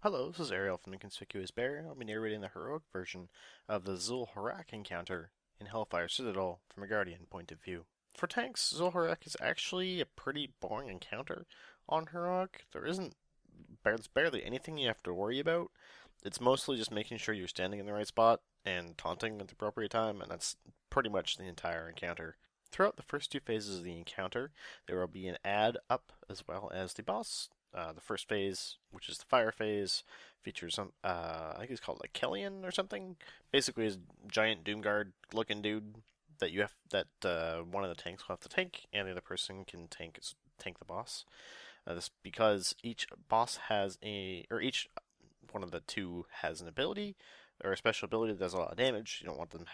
Hello, this is Arielle from Inconspicuous Bear. I'll be narrating the heroic version of the Xhul'horac encounter in Hellfire Citadel from a Guardian point of view. For tanks, Xhul'horac is actually a pretty boring encounter on Heroic. There's barely anything you have to worry about. It's mostly just making sure you're standing in the right spot and taunting at the appropriate time, and that's pretty much the entire encounter. Throughout the first two phases of the encounter, there will be an ad up as well as the boss. The first phase, which is the fire phase, features I think he's called like Kellyan or something. Basically, is a giant Doomguard looking dude that one of the tanks will have to tank, and the other person can tank the boss. This because each boss each one of the two has an ability or a special ability that does a lot of damage. You don't want them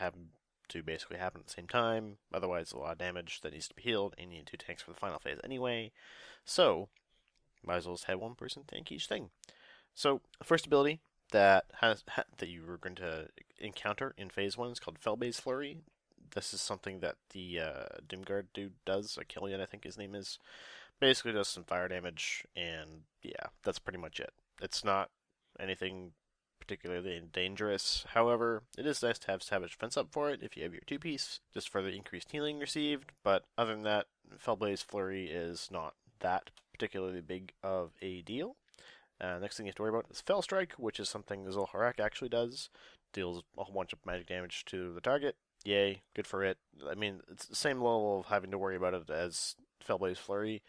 to basically happen at the same time. Otherwise, a lot of damage that needs to be healed, and you need two tanks for the final phase anyway. So, might as well just have one person tank each thing. So, the first ability that you were going to encounter in phase one is called Felbei's Flurry. This is something that the Doomguard dude does, or Kellyan, I think his name is. Basically does some fire damage, and yeah, that's pretty much it. It's not anything particularly dangerous. However, it is nice to have Savage Defense up for it if you have your two-piece, just for the increased healing received. But other than that, Felbei's Flurry is not that particularly big of a deal. Next thing you have to worry about is Fell Strike, which is something the Xhul'horac actually does. Deals a whole bunch of magic damage to the target. Yay, good for it. I mean, it's the same level of having to worry about it as Felbei's Flurry.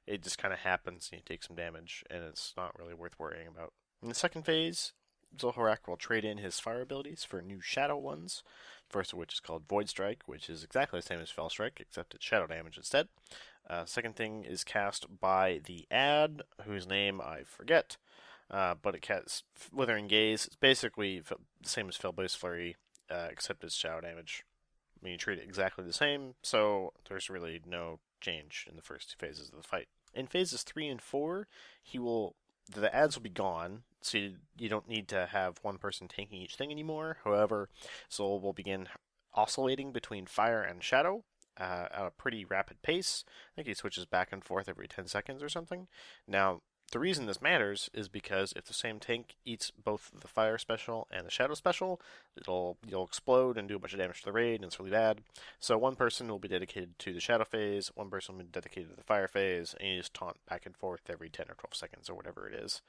It just kind of happens and you take some damage, and it's not really worth worrying about. In the second phase, Xhul'horac will trade in his fire abilities for new shadow ones. First of which is called Void Strike, which is exactly the same as Fell Strike, except it's shadow damage instead. Second thing is cast by the ad, whose name I forget, but it casts Withering Gaze. It's basically the same as Felbei's Flurry, except it's shadow damage. I mean, you treat it exactly the same, so there's really no change in the first two phases of the fight. In phases 3 and 4, the ads will be gone, so you don't need to have one person tanking each thing anymore. However, Soul will begin oscillating between fire and shadow at a pretty rapid pace. I think he switches back and forth every 10 seconds or something. Now, the reason this matters is because if the same tank eats both the fire special and the shadow special, you'll explode and do a bunch of damage to the raid, and it's really bad. So one person will be dedicated to the shadow phase, one person will be dedicated to the fire phase, and you just taunt back and forth every 10 or 12 seconds or whatever it is.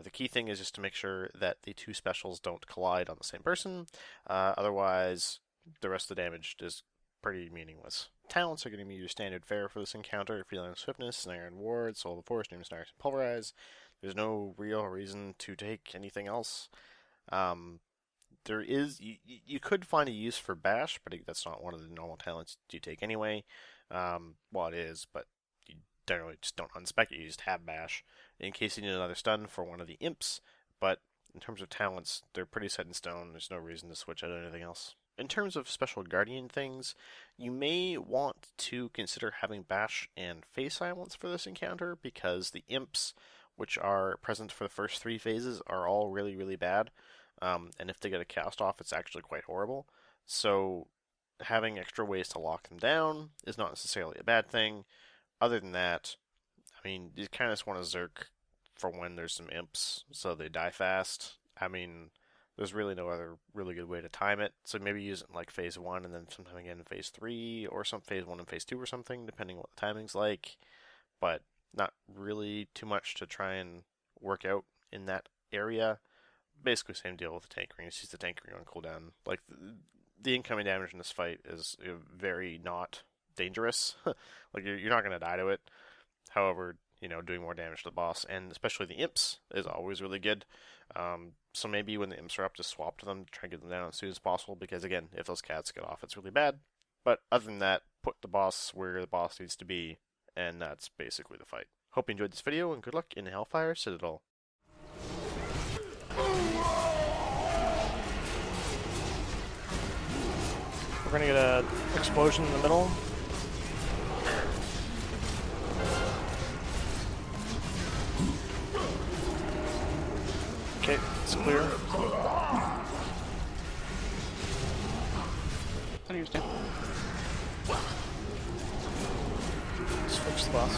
The key thing is just to make sure that the two specials don't collide on the same person. Otherwise, the rest of the damage is pretty meaningless. Talents are going to be your standard fare for this encounter: Feline of Swiftness, Snare and Ward, Soul of the Forest, Doom Snars, and Pulverize. There's no real reason to take anything else. You could find a use for Bash, but that's not one of the normal talents you take anyway. Well, it is, but you generally just don't unspec it, you just have Bash, in case you need another stun for one of the imps, but in terms of talents, they're pretty set in stone. There's no reason to switch out anything else. In terms of special Guardian things, you may want to consider having Bash and Phase Silence for this encounter, because the imps, which are present for the first three phases, are all really, really bad. And if they get a cast off, it's actually quite horrible. So having extra ways to lock them down is not necessarily a bad thing. Other than that, I mean, you kind of just want to Zerk for when there's some imps, so they die fast. I mean, there's really no other really good way to time it. So maybe use it in like phase 1 and then sometime again in phase 3, or some phase 1 and phase 2 or something, depending on what the timing's like. But not really too much to try and work out in that area. Basically same deal with the tank ring. It's just the tank ring on cooldown. Like the incoming damage in this fight is very not dangerous. Like you're not going to die to it. However, doing more damage to the boss, and especially the imps, is always really good. So maybe when the imps are up, just swap to them to try and get them down as soon as possible, because again, if those cats get off, it's really bad. But other than that, put the boss where the boss needs to be, and that's basically the fight. Hope you enjoyed this video, and good luck in Hellfire Citadel. We're gonna get an explosion in the middle. Okay, it's clear. How do you stand? Just fix the boss.